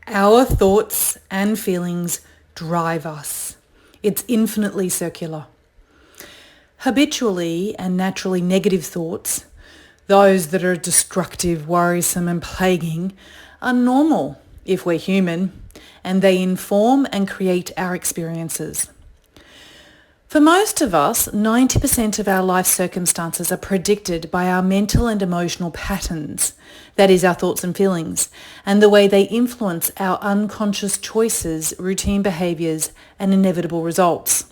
Our thoughts and feelings drive us. It's infinitely circular. Habitually and naturally negative thoughts, those that are destructive, worrisome and plaguing, are normal if we're human, and they inform and create our experiences. For most of us, 90% of our life circumstances are predicted by our mental and emotional patterns, that is our thoughts and feelings, and the way they influence our unconscious choices, routine behaviours, and inevitable results.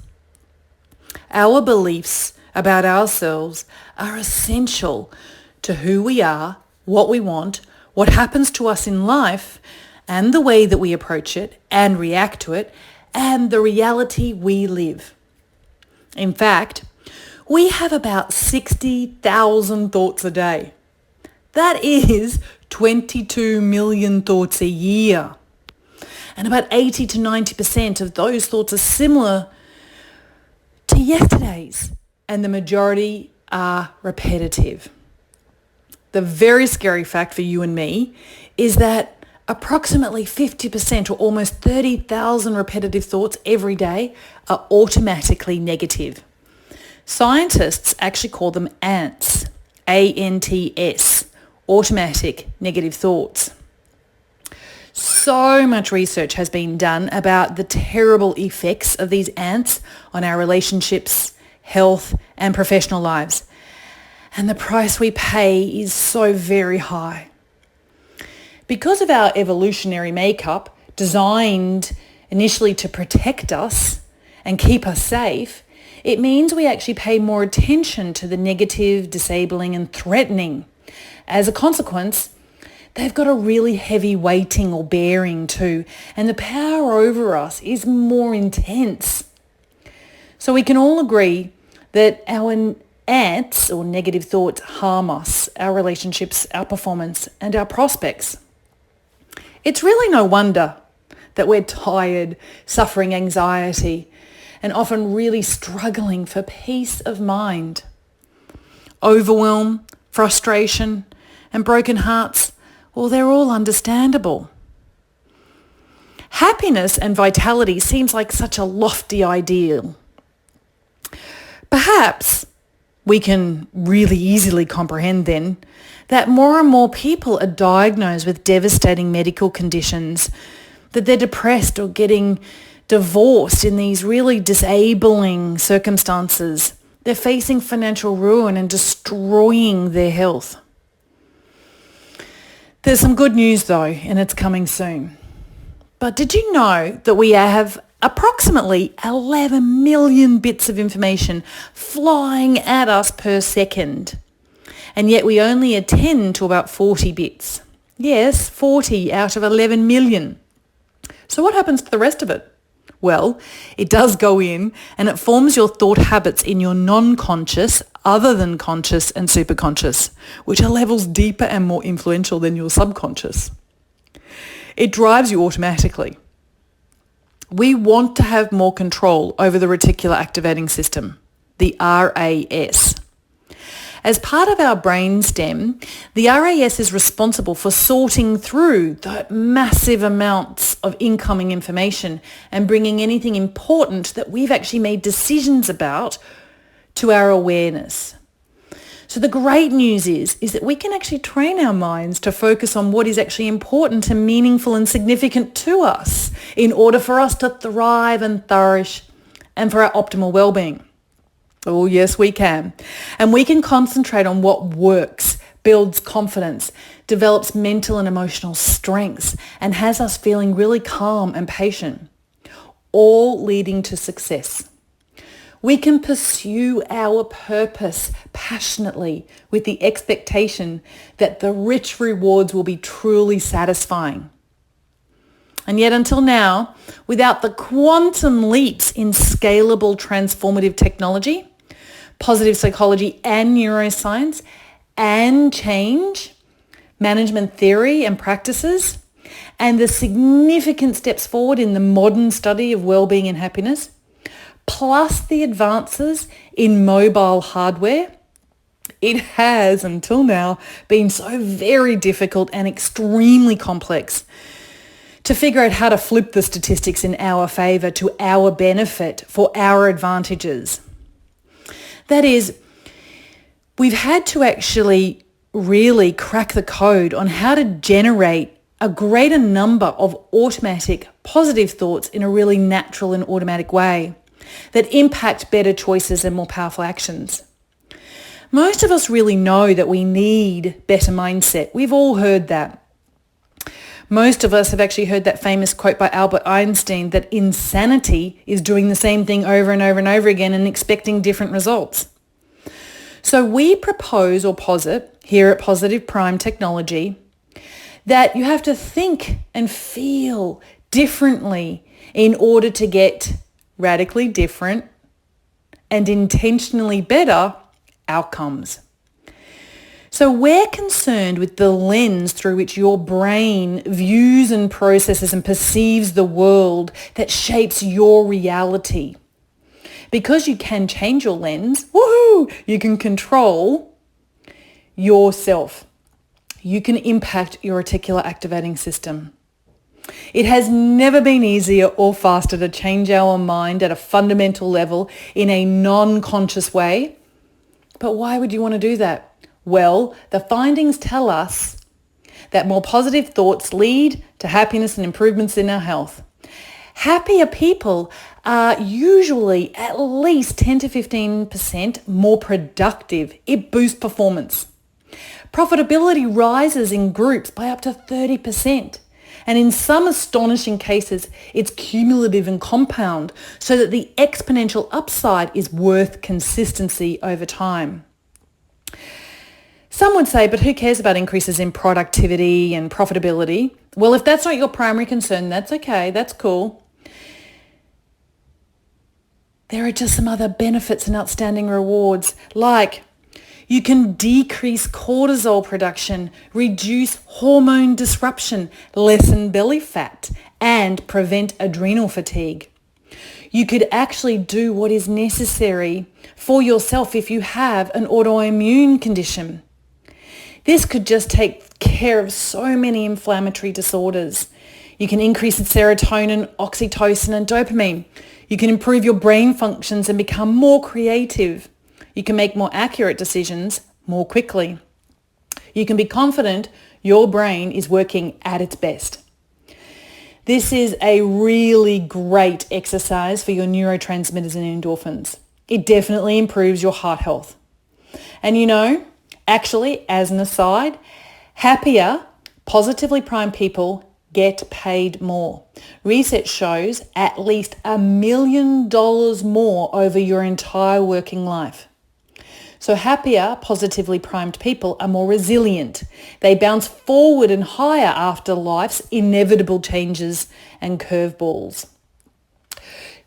Our beliefs about ourselves are essential to who we are, what we want, what happens to us in life, and the way that we approach it and react to it, and the reality we live. In fact, we have about 60,000 thoughts a day. That is 22 million thoughts a year. And about 80 to 90% of those thoughts are similar to yesterday's, and the majority are repetitive. The very scary fact for you and me is that approximately 50% or almost 30,000 repetitive thoughts every day are automatically negative. Scientists actually call them ANTS, A-N-T-S, automatic negative thoughts. So much research has been done about the terrible effects of these ants on our relationships, health, and professional lives. And the price we pay is so very high. Because of our evolutionary makeup, designed initially to protect us and keep us safe, it means we actually pay more attention to the negative, disabling, and threatening. As a consequence, they've got a really heavy weighting or bearing too, and the power over us is more intense. So we can all agree that our ants or negative thoughts harm us, our relationships, our performance, and our prospects. It's really no wonder that we're tired, suffering anxiety, and often really struggling for peace of mind. Overwhelm, frustration, and broken hearts, well, they're all understandable. Happiness and vitality seems like such a lofty ideal. Perhaps we can really easily comprehend then that more and more people are diagnosed with devastating medical conditions, that they're depressed or getting divorced in these really disabling circumstances. They're facing financial ruin and destroying their health. There's some good news though, and it's coming soon. But did you know that we have approximately 11 million bits of information flying at us per second? And yet we only attend to about 40 bits. Yes, 40 out of 11 million. So what happens to the rest of it? Well, it does go in and it forms your thought habits in your non-conscious, other than conscious and superconscious, which are levels deeper and more influential than your subconscious. It drives you automatically. We want to have more control over the reticular activating system, the RAS. As part of our brainstem, the RAS is responsible for sorting through the massive amounts of incoming information and bringing anything important that we've actually made decisions about to our awareness. So the great news is that we can actually train our minds to focus on what is actually important and meaningful and significant to us in order for us to thrive and flourish and for our optimal well-being. Oh, yes, we can. And we can concentrate on what works, builds confidence, develops mental and emotional strengths, and has us feeling really calm and patient, all leading to success. We can pursue our purpose passionately with the expectation that the rich rewards will be truly satisfying. And yet until now, without the quantum leaps in scalable transformative technology, positive psychology and neuroscience, and change, management theory and practices, and the significant steps forward in the modern study of well-being and happiness, plus the advances in mobile hardware, it has, until now, been so very difficult and extremely complex to figure out how to flip the statistics in our favour to our benefit for our advantages. That is, we've had to actually really crack the code on how to generate a greater number of automatic positive thoughts in a really natural and automatic way that impact better choices and more powerful actions. Most of us really know that we need better mindset. We've all heard that. Most of us have actually heard that famous quote by Albert Einstein that insanity is doing the same thing over and over and over again and expecting different results. So we propose or posit here at Positive Prime Technology that you have to think and feel differently in order to get radically different and intentionally better outcomes. So we're concerned with the lens through which your brain views and processes and perceives the world that shapes your reality. Because you can change your lens, woohoo, you can control yourself. You can impact your reticular activating system. It has never been easier or faster to change our mind at a fundamental level in a non-conscious way. But why would you want to do that? Well, the findings tell us that more positive thoughts lead to happiness and improvements in our health. Happier people are usually at least 10 to 15% more productive. It boosts performance. Profitability rises in groups by up to 30%. And in some astonishing cases, it's cumulative and compound so that the exponential upside is worth consistency over time. Some would say, but who cares about increases in productivity and profitability? Well, if that's not your primary concern, that's okay. That's cool. There are just some other benefits and outstanding rewards, like you can decrease cortisol production, reduce hormone disruption, lessen belly fat, and prevent adrenal fatigue. You could actually do what is necessary for yourself if you have an autoimmune condition. This could just take care of so many inflammatory disorders. You can increase serotonin, oxytocin, and dopamine. You can improve your brain functions and become more creative. You can make more accurate decisions more quickly. You can be confident your brain is working at its best. This is a really great exercise for your neurotransmitters and endorphins. It definitely improves your heart health. And you know, actually, as an aside, happier, positively primed people get paid more. Research shows at least $1 million more over your entire working life. So happier, positively primed people are more resilient. They bounce forward and higher after life's inevitable changes and curveballs.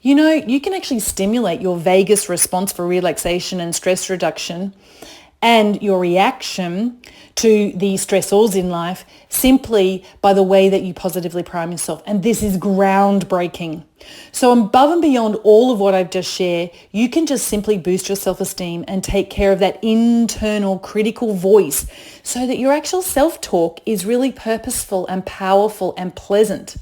You know, you can actually stimulate your vagus response for relaxation and stress reduction and your reaction to the stressors in life simply by the way that you positively prime yourself. And this is groundbreaking. So above and beyond all of what I've just shared, you can just simply boost your self-esteem and take care of that internal critical voice so that your actual self-talk is really purposeful and powerful and pleasant.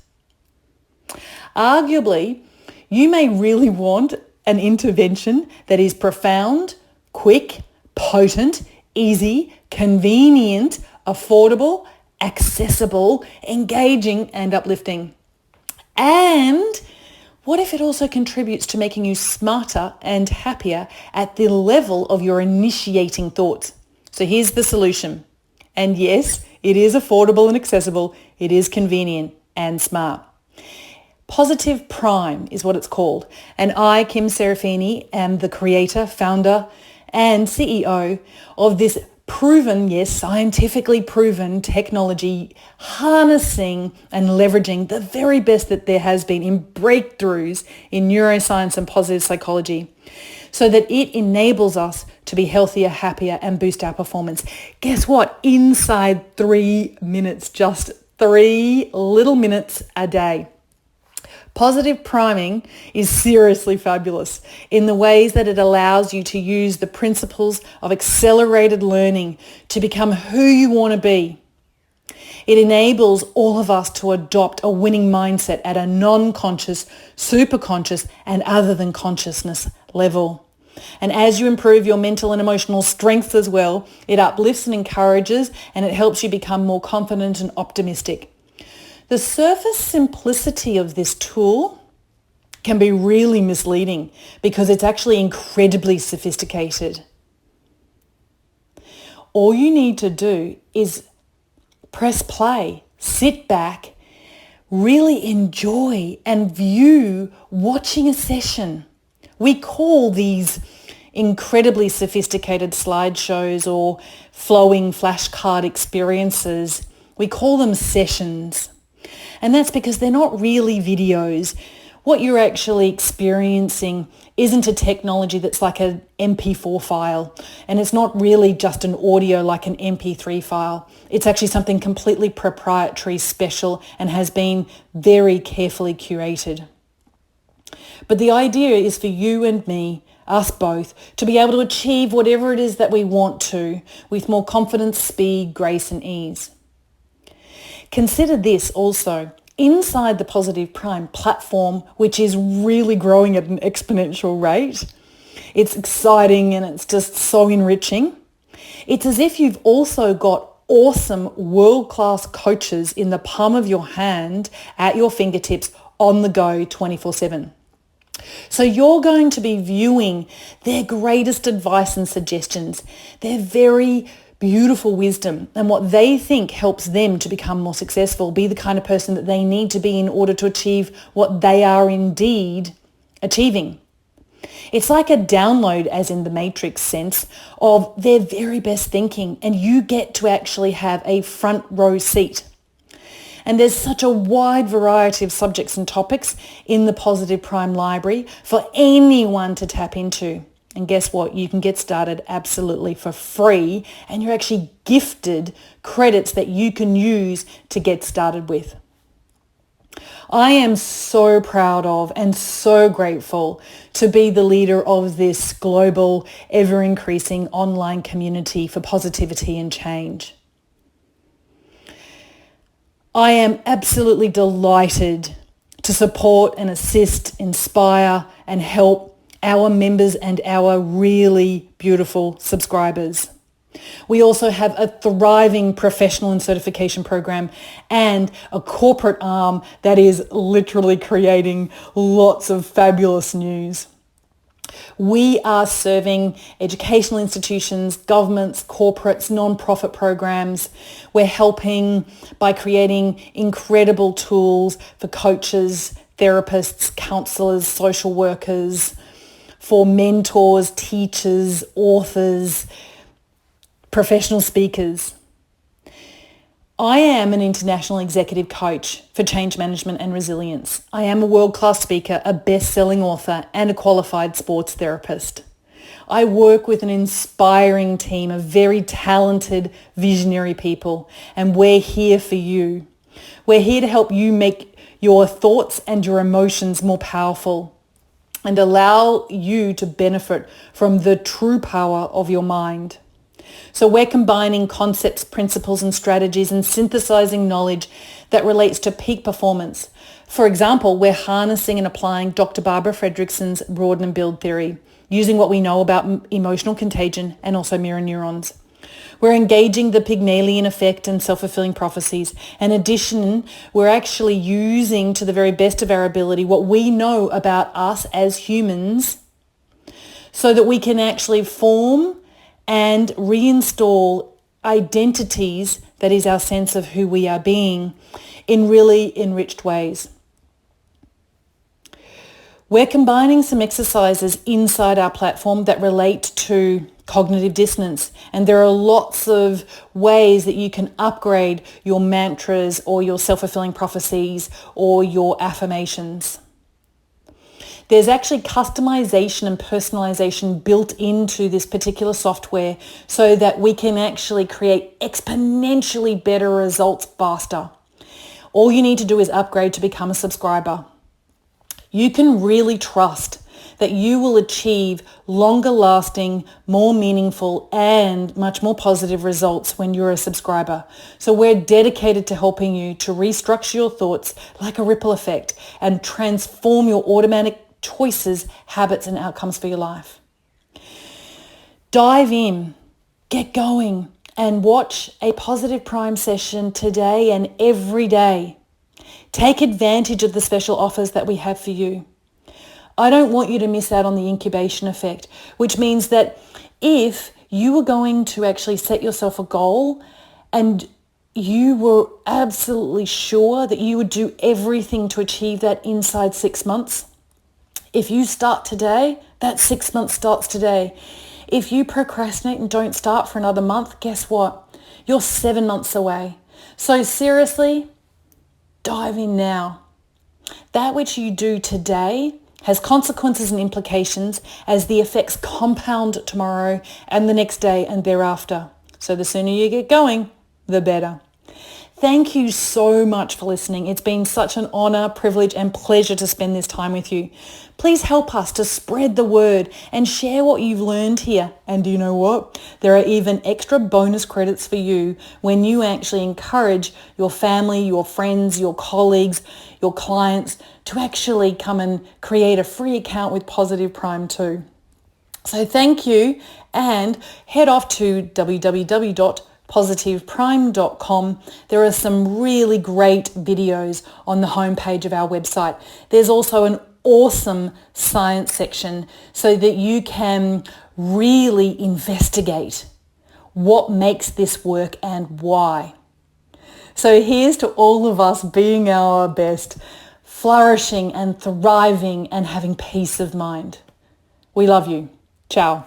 Arguably, you may really want an intervention that is profound, quick, potent, easy, convenient, affordable, accessible, engaging, and uplifting. And what if it also contributes to making you smarter and happier at the level of your initiating thoughts? So here's the solution. And yes, it is affordable and accessible. It is convenient and smart. Positive Prime is what it's called. And I, Kim Serafini, am the creator, founder, and CEO of this proven, yes, scientifically proven technology, harnessing and leveraging the very best that there has been in breakthroughs in neuroscience and positive psychology so that it enables us to be healthier, happier, and boost our performance. Guess what? Inside 3 minutes, just 3 little minutes a day. Positive priming is seriously fabulous in the ways that it allows you to use the principles of accelerated learning to become who you want to be. It enables all of us to adopt a winning mindset at a non-conscious, superconscious, and other than consciousness level. And as you improve your mental and emotional strength as well, it uplifts and encourages, and it helps you become more confident and optimistic. The surface simplicity of this tool can be really misleading because it's actually incredibly sophisticated. All you need to do is press play, sit back, really enjoy and view watching a session. We call these incredibly sophisticated slideshows or flowing flashcard experiences, we call them sessions. And that's because they're not really videos. What you're actually experiencing isn't a technology that's like an MP4 file, and it's not really just an audio like an MP3 file. It's actually something completely proprietary, special, and has been very carefully curated. But the idea is for you and me, us both, to be able to achieve whatever it is that we want to with more confidence, speed, grace, and ease. Consider this also. Inside the Positive Prime platform, which is really growing at an exponential rate, it's exciting and it's just so enriching. It's as if you've also got awesome world-class coaches in the palm of your hand at your fingertips on the go 24/7. So you're going to be viewing their greatest advice and suggestions, their very beautiful wisdom, and what they think helps them to become more successful, be the kind of person that they need to be in order to achieve what they are indeed achieving. It's like a download, as in the Matrix sense, of their very best thinking, and you get to actually have a front row seat. And there's such a wide variety of subjects and topics in the Positive Prime library for anyone to tap into. And guess what? You can get started absolutely for free, and you're actually gifted credits that you can use to get started with. I am so proud of and so grateful to be the leader of this global, ever-increasing online community for positivity and change. I am absolutely delighted to support and assist, inspire and help our members and our really beautiful subscribers. We also have a thriving professional and certification program and a corporate arm that is literally creating lots of fabulous news. We are serving educational institutions, governments, corporates, non-profit programs. We're helping by creating incredible tools for coaches, therapists, counselors, social workers, for mentors, teachers, authors, professional speakers. I am an international executive coach for change management and resilience. I am a world-class speaker, a best-selling author, and a qualified sports therapist. I work with an inspiring team of very talented, visionary people, and we're here for you. We're here to help you make your thoughts and your emotions more powerful and allow you to benefit from the true power of your mind. So we're combining concepts, principles and strategies and synthesizing knowledge that relates to peak performance. For example, we're harnessing and applying Dr. Barbara Fredrickson's broaden and build theory, using what we know about emotional contagion and also mirror neurons. We're engaging the Pygmalion effect and self-fulfilling prophecies. In addition, we're actually using to the very best of our ability what we know about us as humans so that we can actually form and reinstall identities, that is our sense of who we are being, in really enriched ways. We're combining some exercises inside our platform that relate to cognitive dissonance, and there are lots of ways that you can upgrade your mantras or your self-fulfilling prophecies or your affirmations. There's actually customization and personalization built into this particular software so that we can actually create exponentially better results faster. All you need to do is upgrade to become a subscriber. You can really trust that you will achieve longer lasting, more meaningful, and much more positive results when you're a subscriber. So we're dedicated to helping you to restructure your thoughts like a ripple effect and transform your automatic choices, habits, and outcomes for your life. Dive in, get going, and watch a Positive Prime session today and every day. Take advantage of the special offers that we have for you. I don't want you to miss out on the incubation effect, which means that if you were going to actually set yourself a goal and you were absolutely sure that you would do everything to achieve that inside 6 months, if you start today, that 6 months starts today. If you procrastinate and don't start for another month, guess what? You're 7 months away. So seriously, dive in now. That which you do today has consequences and implications as the effects compound tomorrow and the next day and thereafter. So the sooner you get going, the better. Thank you so much for listening. It's been such an honor, privilege, and pleasure to spend this time with you. Please help us to spread the word and share what you've learned here. And do you know what? There are even extra bonus credits for you when you actually encourage your family, your friends, your colleagues, your clients to actually come and create a free account with Positive Prime too. So thank you, and head off to www.positiveprime.com. There are some really great videos on the homepage of our website. There's also an awesome science section so that you can really investigate what makes this work and why. So here's to all of us being our best, flourishing and thriving and having peace of mind. We love you. Ciao.